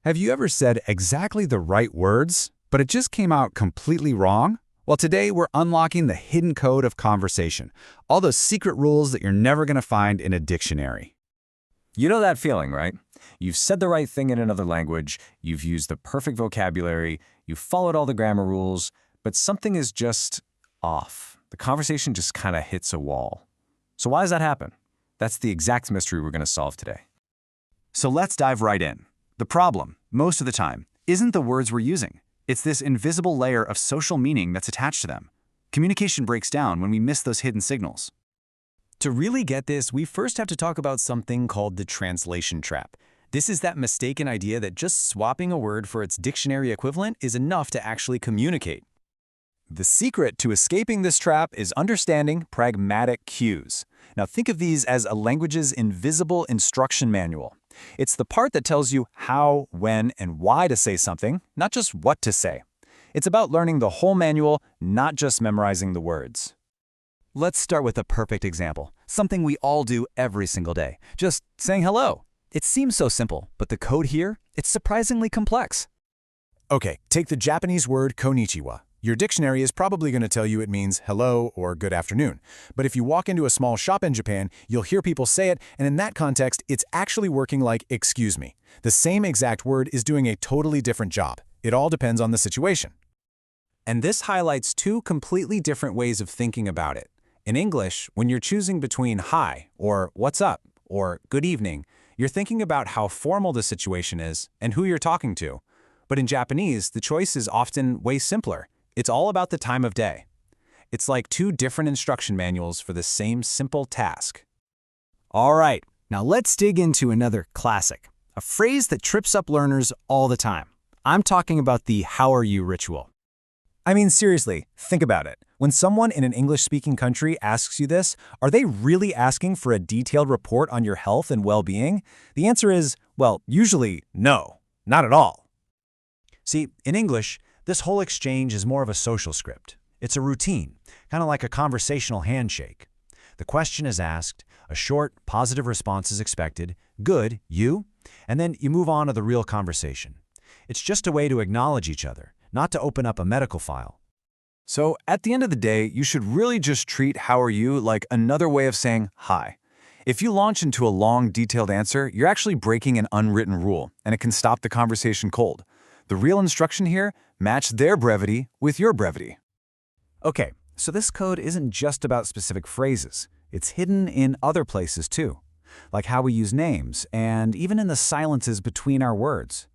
Have you ever said exactly the right words, but it just came out completely wrong? Well, today we're unlocking the hidden code of conversation, all those secret rules that you're never going to find in a dictionary. You know that feeling, right? You've said the right thing in another language, you've used the perfect vocabulary, you've followed all the grammar rules, but something is just off. The conversation just kind of hits a wall. So why does that happen? That's the exact mystery we're going to solve today. So let's dive right in. The problem, most of the time, isn't the words we're using. It's this invisible layer of social meaning that's attached to them. Communication breaks down when we miss those hidden signals. To really get this, we first have to talk about something called the translation trap. This is that mistaken idea that just swapping a word for its dictionary equivalent is enough to actually communicate. The secret to escaping this trap is understanding pragmatic cues. Now think of these as a language's invisible instruction manual. It's the part that tells you how, when, and why to say something, not just what to say. It's about learning the whole manual, not just memorizing the words. Let's start with a perfect example, something we all do every single day, just saying hello. It seems so simple, but the code here, it's surprisingly complex. Okay, take the Japanese word konnichiwa. Your dictionary is probably going to tell you it means hello or good afternoon. But if you walk into a small shop in Japan, you'll hear people say it, and in that context, it's actually working like excuse me. The same exact word is doing a totally different job. It all depends on the situation. And this highlights two completely different ways of thinking about it. In English, when you're choosing between hi, or what's up, or good evening, you're thinking about how formal the situation is and who you're talking to. But in Japanese, the choice is often way simpler. It's all about the time of day. It's like two different instruction manuals for the same simple task. All right, now let's dig into another classic, a phrase that trips up learners all the time. I'm talking about the how are you ritual. I mean, seriously, think about it. When someone in an English-speaking country asks you this, are they really asking for a detailed report on your health and well-being? The answer is, well, usually no, not at all. See, in English, this whole exchange is more of a social script. It's a routine, kind of like a conversational handshake. The question is asked, a short, positive response is expected, good, you, and then you move on to the real conversation. It's just a way to acknowledge each other, not to open up a medical file. So at the end of the day, you should really just treat how are you like another way of saying hi. If you launch into a long, detailed answer, you're actually breaking an unwritten rule, and it can stop the conversation cold. The real instruction here, match their brevity with your brevity. Okay, so this code isn't just about specific phrases. It's hidden in other places too, like how we use names and even in the silences between our words.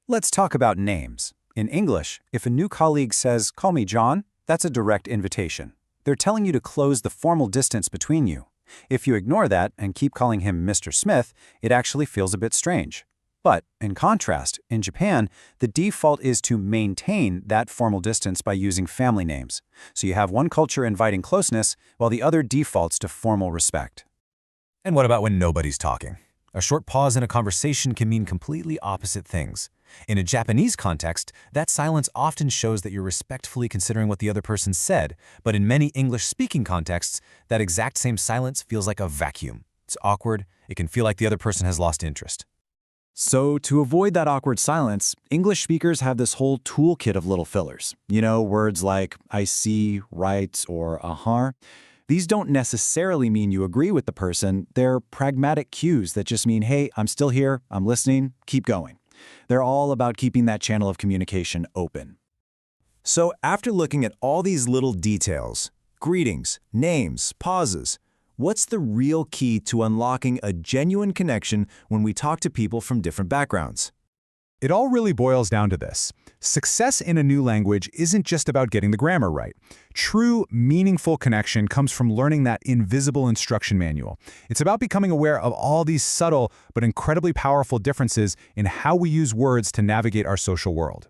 Let's talk about names. In English, if a new colleague says, "Call me John," that's a direct invitation. They're telling you to close the formal distance between you. If you ignore that and keep calling him Mr. Smith, it actually feels a bit strange. But, in contrast, in Japan, the default is to maintain that formal distance by using family names. So you have one culture inviting closeness, while the other defaults to formal respect. And what about when nobody's talking? A short pause in a conversation can mean completely opposite things. In a Japanese context, that silence often shows that you're respectfully considering what the other person said, but in many English-speaking contexts, that exact same silence feels like a vacuum. It's awkward, it can feel like the other person has lost interest. So to avoid that awkward silence, English speakers have this whole toolkit of little fillers. You know, words like I see, right, or uh-huh. These don't necessarily mean you agree with the person. They're pragmatic cues that just mean, hey, I'm still here, I'm listening, keep going. They're all about keeping that channel of communication open. So after looking at all these little details, greetings, names, pauses, what's the real key to unlocking a genuine connection when we talk to people from different backgrounds? It all really boils down to this. Success in a new language isn't just about getting the grammar right. True, meaningful connection comes from learning that invisible instruction manual. It's about becoming aware of all these subtle but incredibly powerful differences in how we use words to navigate our social world.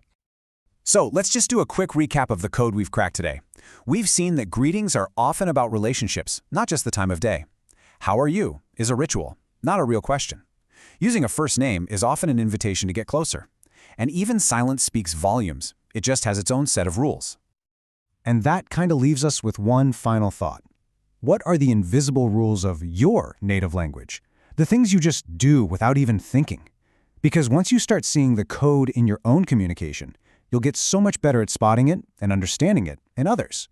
So let's just do a quick recap of the code we've cracked today. We've seen that greetings are often about relationships, not just the time of day. How are you is a ritual, not a real question. Using a first name is often an invitation to get closer. And even silence speaks volumes. It just has its own set of rules. And that kind of leaves us with one final thought. What are the invisible rules of your native language? The things you just do without even thinking? Because once you start seeing the code in your own communication, you'll get so much better at spotting it and understanding it in others.